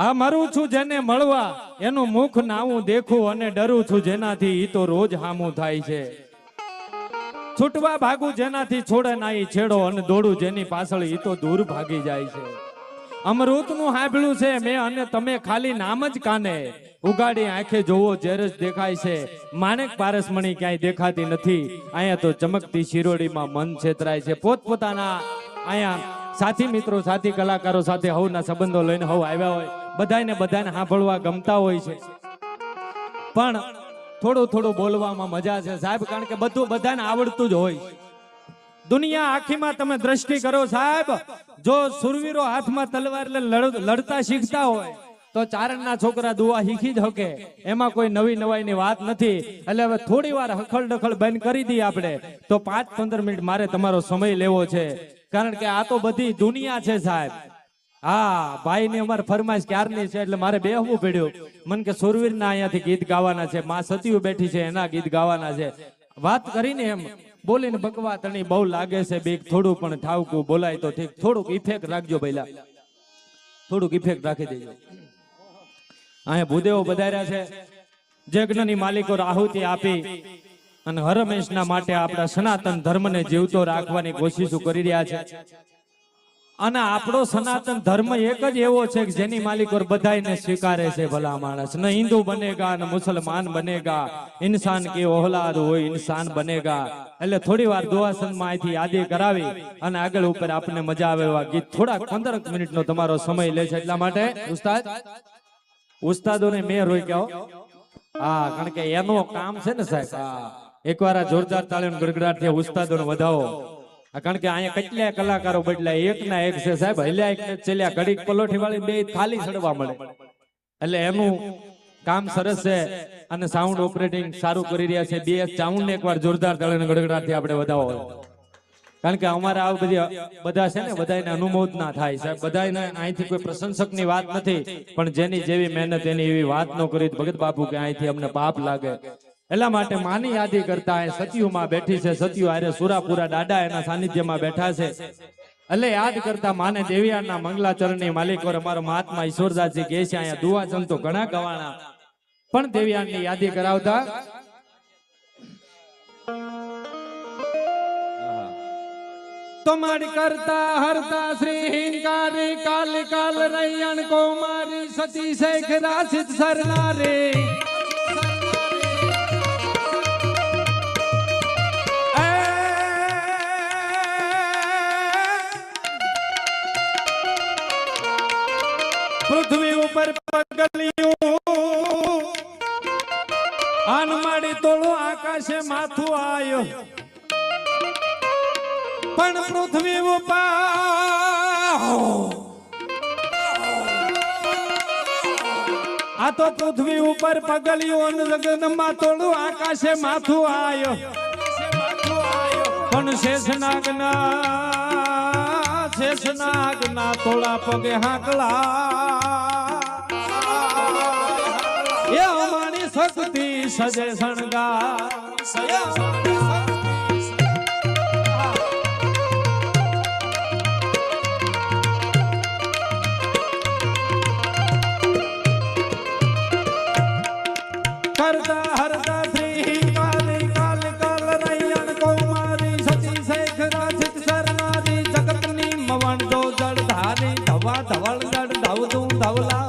આ મરું છું જેને મળવા એનું મુખ નાવું દેખું અને ડરું છું જેનાથી ઈ તો રોજ હામું થાય છે. છૂટવા ભાગું જેનાથી છોડે નાઈ છેડો અને દોડું જેની પાછળ ઈ તો દૂર ભાગી જાય છે. અમૃતનું હાંભળ્યું છે મેં અને તમે ખાલી નામ જ કાને ઉગાડી આંખે જોવો ઝેર જ દેખાય છે. માણેક પારસમણી ક્યાંય દેખાતી નથી. અહીંયા તો ચમકતી શિરોડીમાં મન છેતરાય છે. પોતપોતાના અહીંયા સાથી મિત્રો સાથી કલાકારો સાથે હવના સંબંધો લઈને હવ આવ્યા હોય બધાને સાંભળવા ગમતા હોય છે. પણ થોડું થોડું બોલવામાં મજા છે સાહેબ, કારણ કે બધું બધાને આવડતું જ હોય. દુનિયા આખીમાં તમે દ્રષ્ટિ કરો સાહેબ, જો સુરવીરો હાથમાં તલવાર લડતા શીખતા હોય તો ચારણના છોકરા દુઆ શીખી જ હકે. એમાં કોઈ નવી નવાઈની વાત નથી. એટલે હવે થોડી વાર હખલ ડખલ બંધ કરી દઈએ આપણે તો 5-15 મિનિટ મારે તમારો સમય લેવો છે, કારણ કે આ તો બધી દુનિયા છે સાહેબ. હા, ભાઈ ની અમારે ફરમાઈશ ક્યારની છે એટલે મારે બેહવું પડ્યું. મન કે સુરવીરના અહીંયાથી ગીત ગાવાના છે, માં સતીઓ બેઠી છે એના ગીત ગાવાના છે. વાત કરીને એમ બોલીને બકવા તણી બહુ લાગે છે બીક, થોડું પણ ઠાવકું બોલાય તો ઠીક. થોડુંક ઇફેક્ટ રાખજો ભઈલા, થોડુંક ઇફેક્ટ રાખી દેજો. અહીંયા ભૂદેવો બધાર્યા છે, યજ્ઞની માલિકો આહુતિ આપી અને હરમેશના માટે આપણા સનાતન ધર્મને જીવતો રાખવાની કોશિશો કરી રહ્યા છે. અને આપણો સનાતન ધર્મ એક જ એવો છે કે જેની માલિકો બધાને સ્વીકારે છે. ભલા માણસ ન હિન્દુ બનેગા ન મુસલમાન બનેગા, ઇન્સાન की औलाद હોય ઇન્સાન બનેગા. એટલે થોડી વાર દુઆસનમાં અહીંથી યાદી કરાવી અને આગળ ઉપર આપણને મજા આવે એવા ગીત થોડા 15 મિનિટનો તમારો સમય લે છે. એટલા માટે ઉસ્તાદોને મેં રોક્યો. હા, કારણ કે એનો કામ છે ને સાહેબ. હા, એકવાર આ જોરદાર તાળીઓનો ગડગડાટ થી ઉસ્તાદોને વધાવો. કારણ કે અહીંયા કેટલા કલાકારો બદલાય, એક ના એક છે સાહેબ. હલ્યા એક ને ચલ્યા ઘડીક પલોઠી વાળી બે ખાલી સડવા મળે. એટલે એનું કામ સરસ છે અને સાઉન્ડ ઓપરેટિંગ સારું કરી રહ્યા છે. બે સાઉન્ડ ને એકવાર જોરદાર તાળીઓનો ગડગડાટ થી આપણે વધાવો. કારણ કે અમારે આ બધી બધા છે ને બધાને અનુમોદ ના થાય સાહેબ. બધાને અહીંથી કોઈ પ્રશંસકની વાત નથી, પણ જેની જેવી મહેનત એની એવી વાત ન કરી ભગત બાપુ કે અહીંથી અમને પાપ લાગે. એટલા માટે માની યાદી કરતા સતીયુમાં બેઠી છે. સતીયુ આરે સુરાપુરા દાદા એના સાનિધ્યમાં બેઠા છે. એટલે યાદ કરતા માને દેવિયાના મંગલાચરણની માલિકો અમારો મહાત્મા ઈશ્વરદાસજી કહે છે અહીંયા દુઆચન તો ઘણા ગવાણા, પણ દેવિયાની યાદી કરાવતા તમારી કરતા હરતા શ્રી હિંકારી કાલી કાલ રૈયણ કૌમારી સતી શેખ રાશિદ સરનારી પૃથ્વી ઉપર પગલિયું આનમાડી તોળું આકાશે માથું આયો, પણ પૃથ્વી ઉપર આ તો પૃથ્વી ઉપર પગલિયું જગનમાં તોળું આકાશે માથું આયો, પણ શેષનાગના તોળા પગે હાકલા એ અમારી શક્તિ સજે શણગાર. કરતા હરતા શ્રી કાલી કાલ કાલ રૈયણ કૌમારી સતી શેખ રાશિદ સરનારી જગતની મવણ જો જળ ધારી ધવા ધવળ જળ ધવતું ધવલા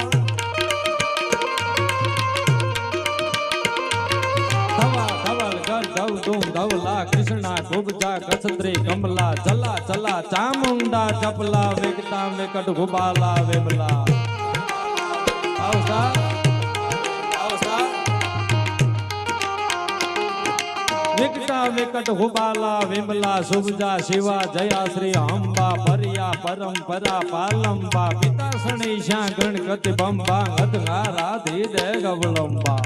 ધવા ધવળ જળ ધવતું ધવલા કૃષ્ણા ગુબજા કસત્રી કમલા ચલા ચલા ચામુંડા ચપલા વેગતા વેકટ ગુબાલા વેમલા. આવસા વિકટા વિકટ હુબાલા વિમલા સુબજા શિવા જયા શ્રી અંબા પર્યા પરંપરા પાલંબા પિતાસણી શ્યા ગણગતિ બંબા અધગારા ધીદે ગવલંબા.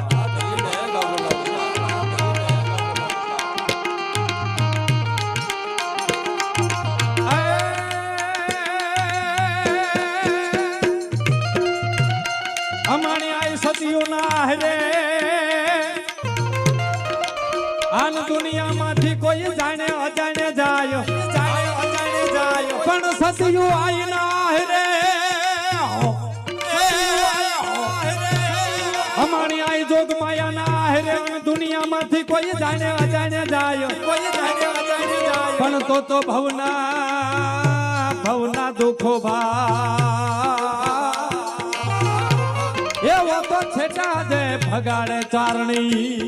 અમારી આઈ સતીઓના હરે આન દુનિયામાંથી કોઈ જાણે અજાણે જાય, પણ સતીયું આઈ ના રે જાણે અજાણે જાય, કોઈ જાણે અજાણે જાય, પણ તો ભવના દુખો ભા એવો તો છેટા દે ભગાડે ચારણી.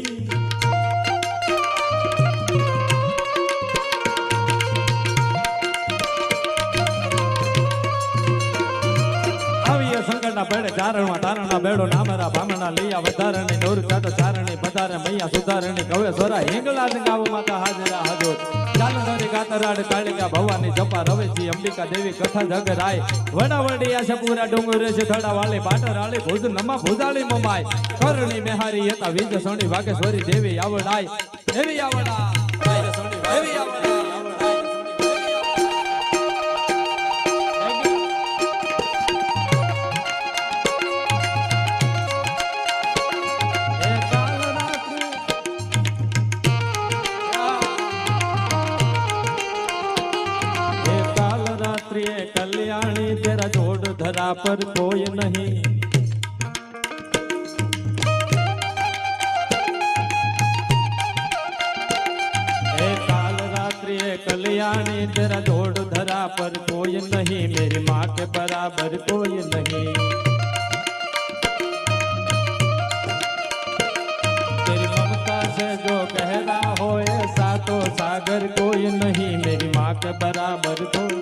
સંકટના બેડે ચારણમાં તારણના બેડો નામરા ભામણા લૈયા વધારણી નોર ચાટ ચારણી પધારે મૈયા સુધારણી કવે સોરા હિંગલા ગાવ માતા હાજરા હાજર ચાલનારી ગાતરાડ કાળિકા ભવાની જપા રવેજી અંબિકા દેવી કથા જગરાય વડાવડી આશે પૂરા ડુંગર છે થડા વાળી બાટર આળી ભુજ નમા ભુજાળી મમાય કરણી મેહારી હતા વીજ સોણી વાગેશ્વરી દેવી આવડાય દેવી આવડા સોણી દેવી આવડા. कल्याणी तेरा जोड़ धरा पर कोई नहीं, काल रात्रि कल्याणी तेरा जोड़ धरा पर कोई नहीं, मेरी माँ के बराबर कोई नहीं, तेरी ममता से जो गहरा हो ऐसा तो सागर कोई नहीं, मेरी माँ के बराबर कोई.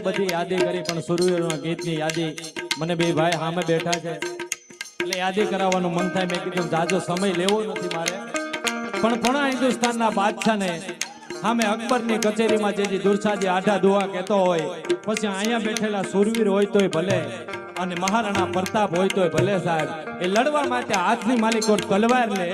બધી યાદી કરી પણ સુરવીરના ગીતની યાદી મને બે ભાઈ સામે બેઠા છે એટલે યાદી કરાવવાનું મન થાય. મેં કીધું જાજો સમય લેવો નથી મારે, પણ પૂર્ણ હિન્દુસ્તાનના બાદશાહને સામે અકબરની કચેરીમાં જે દુરસાજી આઢા દુઆ કહેતો હોય, પછી અહીંયા બેઠેલા સુરવીર હોય તોય ભલે અને મહારાણા પ્રતાપ હોય તોય ભલે સાહેબ, એ લડવા માટે હાથની માલિકો તલવાર લે,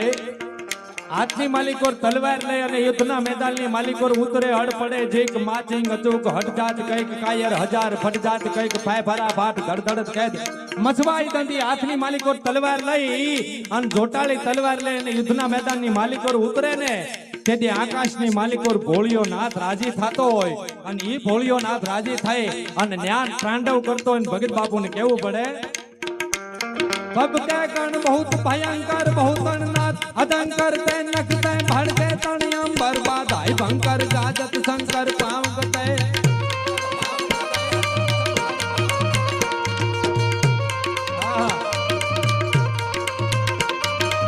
હાથની માલિકોર તલવાર લે અને યુદ્ધના મેદાનની માલિકોર ઉતરે હડ પડે જેક માચિંગ અચૂક હટજાત કઈક કાયર હજાર ફટજાત કઈક ફાયફારા ફાટ ધડધડ કેદ મછવાઈ દંડી હાથની માલિકોર તલવાર લઈ અને જોટાળી તલવાર લે અને યુદ્ધના મેદાનની માલિકોર ઉતરે ને તેથી આકાશની માલિકોર ભોળિયો નાથ રાજી થતો હોય અને ઈ ભોળિયો નાથ રાજી થાય અને જ્ઞાન તાંડવ કરતો હોય ભગત બાપુને કેવું પડે, सब के गण बहुत भयंकर बहुत नाथ अदंकर ते नखते भड़के तणियम बर्बाद आई भंकर गाजत शंकर पांव गते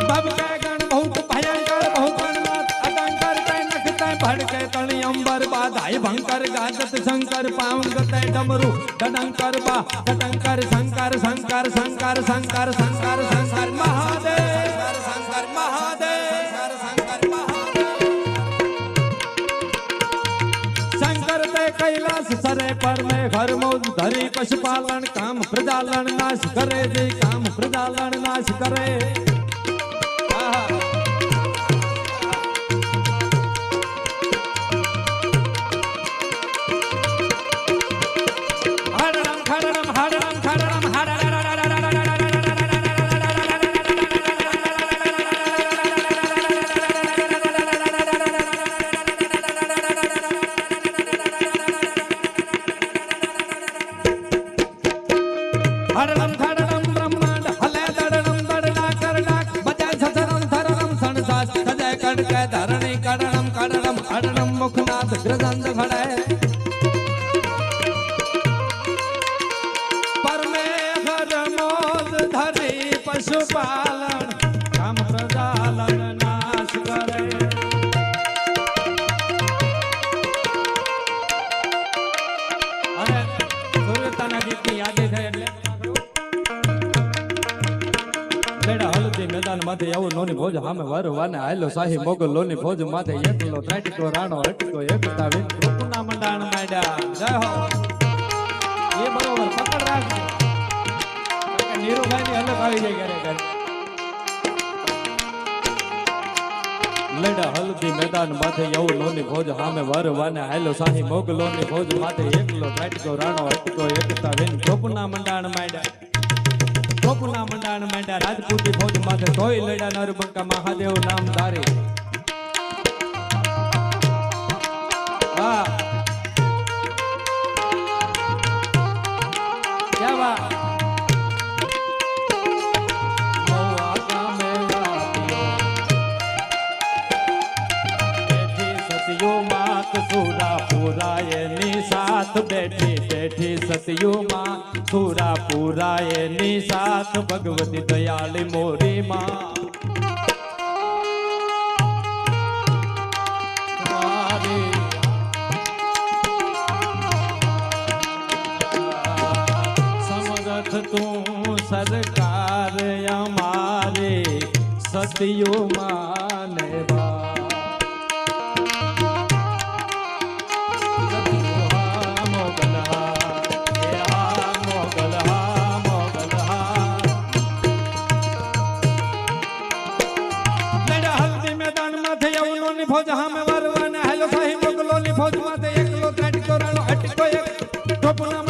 सब के गण बहुत भयंकर बहुत नाथ अदंकर ते नखते भड़के तणियम बर्बाद आई भंकर गाजत शंकर पांव गते डमरू डडंकर बा डडंकर शंकर शंकर शंकर शंकर शंकर शंकर महादेव शंकर महादेव शंकर महादेव शंकर ते कैलाश सरे पर में घर मौज धरी पशुपालन काम प्रजालन नाश करे जी काम प्रजालन नाश करे. धरणी कड़णम कड़णम अड़णम मुखनाथ ग्रदंड खड़े परमेश्वर मोद धरी पशुपालन काम प्रजालन नाश करे. अरे सूर्यताना गीतની યાદી થઈ એટલે मैदान माथे आવો નોની ભોજ હામે વરવાને આયલો શાહી મોગલ લોની ભોજ માથે એકલો ત્રાટકો રાણો હટકો એકતા વિન રૂપના મંડાણ માડ્યા જય હો. એ બરોબર પકડ રાખ કે નીરુભાઈ ની અલગ આવી જાય ક્યારે લડા હલ્દી મેદાન માથે યવનોની ફોજ સામે વરવાને હાલો શાહી મોગલોની ફોજ માથે એકલો ઘાટકો રાણો અટકો એકતા વેન ટોપના મંડાણ માંડ્યા રાજપૂતી ફોજ માથે તોય લડા નરબંકા મહાદેવ નામ ધારે વાહ क्या बात महुआ गामे बैठी सतियो मात सूरापुरा एनी साथ बैठी सतियो माँ सूरापुरा एनी साथ भगवती दयाली मोरी माँ तू सरकार हमारे सतियो माने फौज हमें वरवाने हेलो साही मोगलोनी फौज माथे एकलो काटको राणो अटको एक टोपना